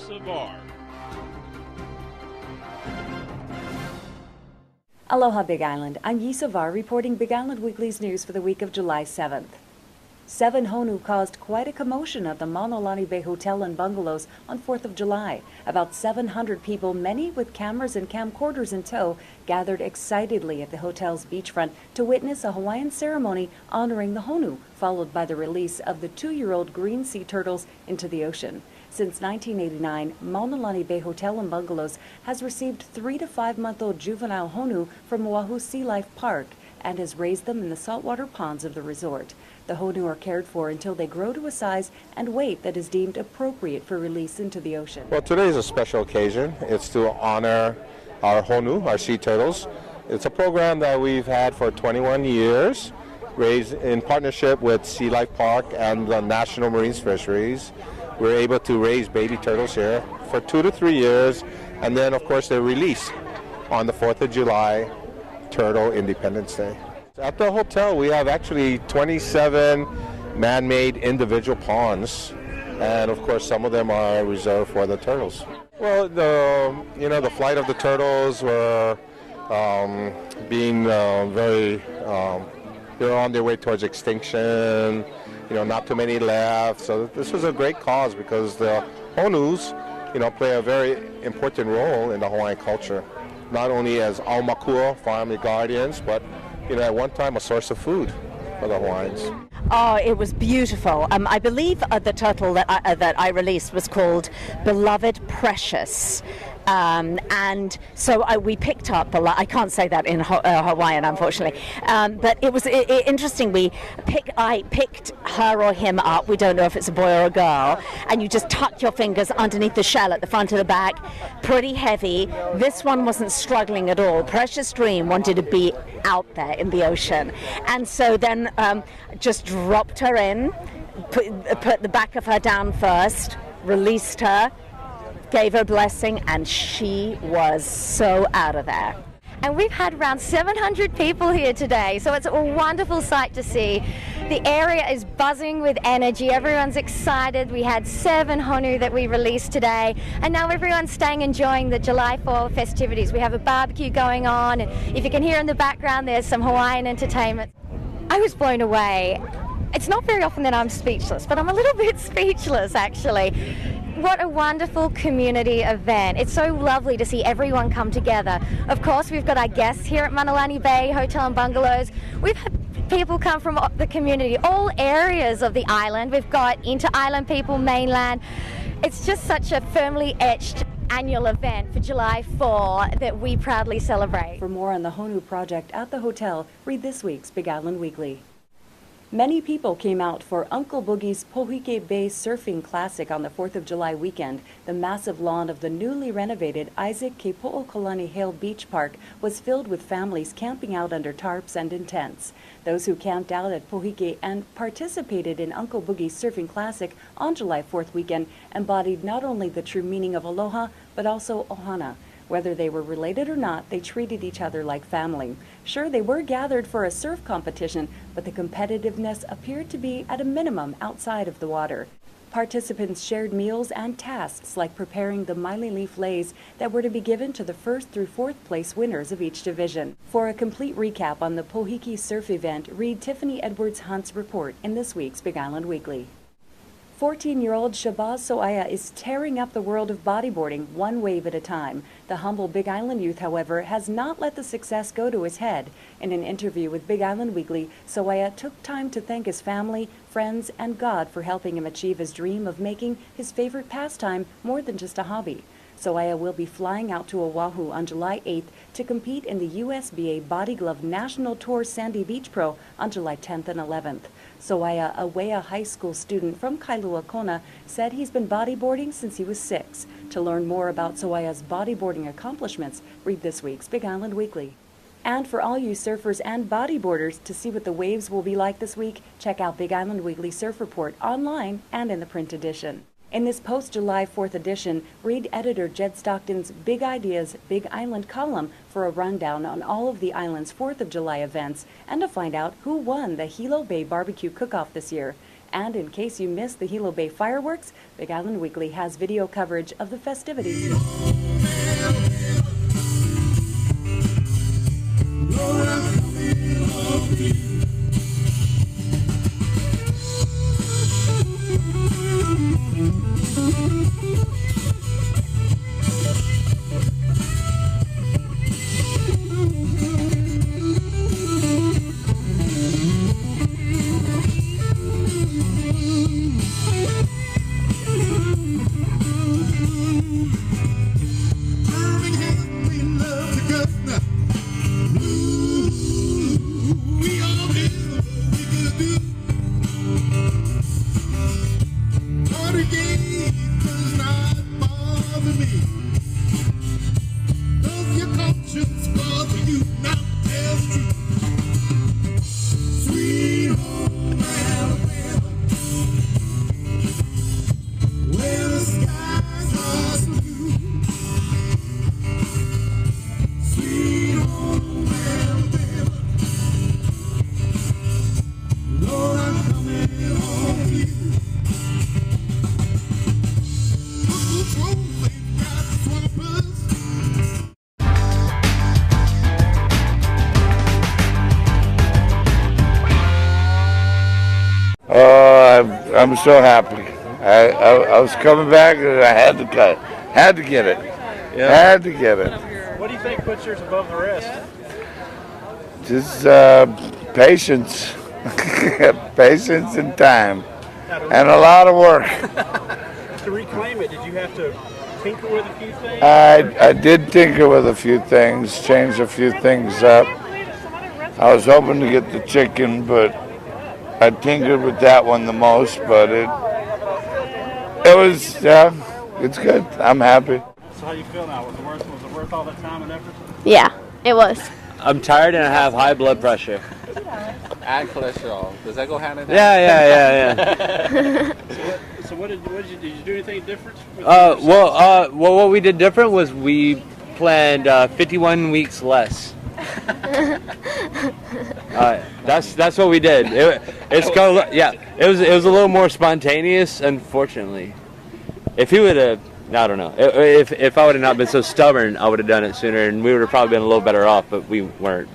Savar. Aloha Big Island, I'm Yi Savar reporting Big Island Weekly's news for the week of July 7th. 7 Honu caused quite a commotion at the Maunalani Bay Hotel and Bungalows on 4th of July. About 700 people, many with cameras and camcorders in tow, gathered excitedly at the hotel's beachfront to witness a Hawaiian ceremony honoring the Honu, followed by the release of the 2-year-old green sea turtles into the ocean. Since 1989, Maunalani Bay Hotel and Bungalows has received 3 to 5-month-old juvenile Honu from Oahu Sea Life Park and has raised them in the saltwater ponds of the resort. The Honu are cared for until they grow to a size and weight that is deemed appropriate for release into the ocean. Well, today is a special occasion. It's to honor our Honu, our sea turtles. It's a program that we've had for 21 years, raised in partnership with Sea Life Park and the National Marine Fisheries. We're able to raise baby turtles here for 2 to 3 years, and then of course they're released on the 4th of July, Turtle Independence Day. At the hotel we have actually 27 man-made individual ponds, and of course some of them are reserved for the turtles. Well, the flight of the turtles were being they're on their way towards extinction. Not too many left. So this was a great cause because the Honus, play a very important role in the Hawaiian culture. Not only as aumakua, family guardians, but, at one time a source of food for the Hawaiians. Oh, it was beautiful. I believe the turtle that I released was called Beloved Precious. And so we picked up I can't say that in Hawaiian, unfortunately. But it was interesting. I picked her or him up. We don't know if it's a boy or a girl. And you just tuck your fingers underneath the shell at the front of the back. Pretty heavy. This one wasn't struggling at all. Precious Dream wanted to be out there in the ocean. And so then just dropped her in, put the back of her down first, released her, gave her a blessing, and she was so out of there. And we've had around 700 people here today, so it's a wonderful sight to see. The area is buzzing with energy. Everyone's excited. We had 7 Honu that we released today, and now everyone's staying enjoying the July 4 festivities. We have a barbecue going on, and if you can hear in the background, there's some Hawaiian entertainment. I was blown away. It's not very often that I'm speechless, but I'm a little bit speechless, actually. What a wonderful community event. It's so lovely to see everyone come together. Of course, we've got our guests here at Maunalani Bay Hotel and Bungalows. We've had people come from the community, all areas of the island. We've got inter-island people, mainland. It's just such a firmly etched annual event for July 4 that we proudly celebrate. For more on the Honu project at the hotel, read this week's Big Island Weekly. Many people came out for Uncle Boogie's Pohike Bay Surfing Classic on the 4th of July weekend. The massive lawn of the newly renovated Isaac Kepo'okalani Hale Beach Park was filled with families camping out under tarps and in tents. Those who camped out at Pohike and participated in Uncle Boogie's Surfing Classic on July 4th weekend embodied not only the true meaning of aloha, but also ohana. Whether they were related or not, they treated each other like family. Sure, they were gathered for a surf competition, but the competitiveness appeared to be at a minimum outside of the water. Participants shared meals and tasks like preparing the Maile leaf leis that were to be given to the 1st through 4th place winners of each division. For a complete recap on the Pohike Surf event, read Tiffany Edwards Hunt's report in this week's Big Island Weekly. 14-year-old Shabazz So'aya is tearing up the world of bodyboarding one wave at a time. The humble Big Island youth, however, has not let the success go to his head. In an interview with Big Island Weekly, So'aya took time to thank his family, friends, and God for helping him achieve his dream of making his favorite pastime more than just a hobby. So'aya will be flying out to Oahu on July 8th to compete in the USBA Body Glove National Tour Sandy Beach Pro on July 10th and 11th. So'aya, a Wea High School student from Kailua Kona, said he's been bodyboarding since he was 6. To learn more about So'aya's bodyboarding accomplishments, read this week's Big Island Weekly. And for all you surfers and bodyboarders, to see what the waves will be like this week, check out Big Island Weekly Surf Report online and in the print edition. In this post-July 4th edition, read editor Jed Stockton's Big Ideas, Big Island column for a rundown on all of the island's 4th of July events and to find out who won the Hilo Bay Barbecue Cook-Off this year. And in case you missed the Hilo Bay fireworks, Big Island Weekly has video coverage of the festivities. I'm so happy. I was coming back and I had to cut. Had to get it. Yeah. Had to get it. What do you think puts yours above the rest? Just patience. Patience and time. And a lot of work. To reclaim it, did you have to tinker with a few things? I did tinker with a few things, change a few things up. I was hoping to get the chicken, but I tinkered with that one the most, but it was, it's good. I'm happy. So how do you feel now? Was it worth all the time and effort? Yeah, it was. I'm tired and I have high blood pressure. And cholesterol. Does that go hand in hand? Yeah. So what did you do anything different? Well, what we did different was we planned 51 weeks less. That's what we did. It was a little more spontaneous, unfortunately. If he would have, I don't know. If I would have not been so stubborn, I would have done it sooner, and we would have probably been a little better off. But we weren't.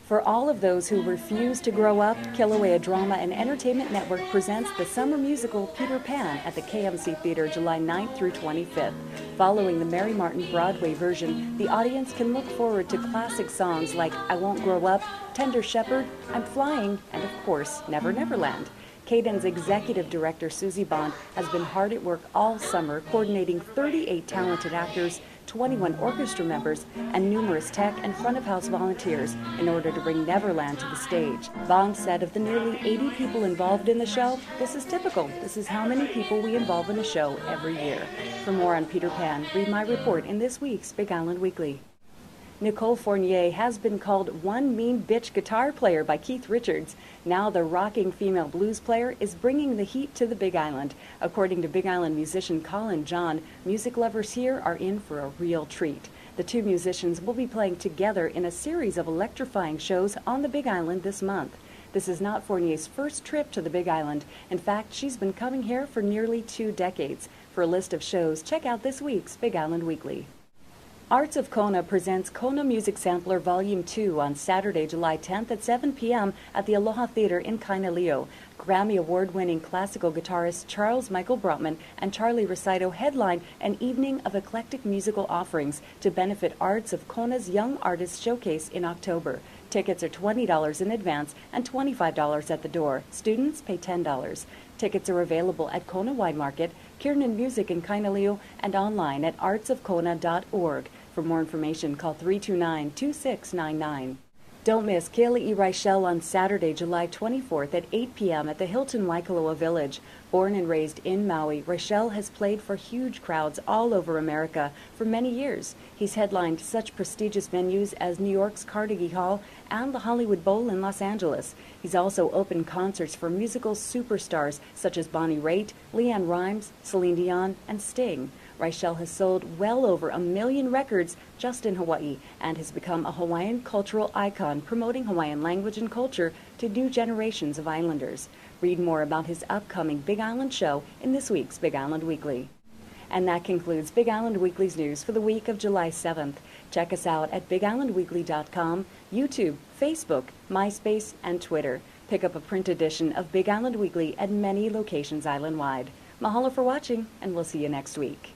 For all of those who refuse to grow up, Kilauea Drama and Entertainment Network presents the summer musical Peter Pan at the KMC Theater July 9th through 25th. Following the Mary Martin Broadway version, the audience can look forward to classic songs like I Won't Grow Up, Tender Shepherd, I'm Flying, and of course, Never Neverland. Caden's executive director, Susie Bond, has been hard at work all summer coordinating 38 talented actors, 21 orchestra members, and numerous tech and front-of-house volunteers in order to bring Neverland to the stage. Bond said of the nearly 80 people involved in the show, this is typical. This is how many people we involve in a show every year. For more on Peter Pan, read my report in this week's Big Island Weekly. Nicole Fournier has been called one mean bitch guitar player by Keith Richards. Now the rocking female blues player is bringing the heat to the Big Island. According to Big Island musician Colin John, music lovers here are in for a real treat. The two musicians will be playing together in a series of electrifying shows on the Big Island this month. This is not Fournier's first trip to the Big Island. In fact, she's been coming here for nearly 2 decades. For a list of shows, check out this week's Big Island Weekly. Arts of Kona presents Kona Music Sampler Volume 2 on Saturday, July 10th at 7 p.m. at the Aloha Theater in Kainaleo. Grammy Award-winning classical guitarist Charles Michael Brotman and Charlie Recido headline an evening of eclectic musical offerings to benefit Arts of Kona's Young Artists Showcase in October. Tickets are $20 in advance and $25 at the door. Students pay $10. Tickets are available at Kona Wine Market, Kiernan Music in Kainaleo, and online at artsofkona.org. For more information, call 329-2699. Don't miss Kayla E. Reichel on Saturday, July 24th at 8 p.m. at the Hilton Waikoloa Village. Born and raised in Maui, Rachel has played for huge crowds all over America for many years. He's headlined such prestigious venues as New York's Carnegie Hall and the Hollywood Bowl in Los Angeles. He's also opened concerts for musical superstars such as Bonnie Raitt, LeAnn Rimes, Celine Dion, and Sting. Rachel has sold well over 1 million records just in Hawaii and has become a Hawaiian cultural icon, promoting Hawaiian language and culture to new generations of islanders. Read more about his upcoming Big Island show in this week's Big Island Weekly. And that concludes Big Island Weekly's news for the week of July 7th. Check us out at BigIslandWeekly.com, YouTube, Facebook, MySpace, and Twitter. Pick up a print edition of Big Island Weekly at many locations island-wide. Mahalo for watching, and we'll see you next week.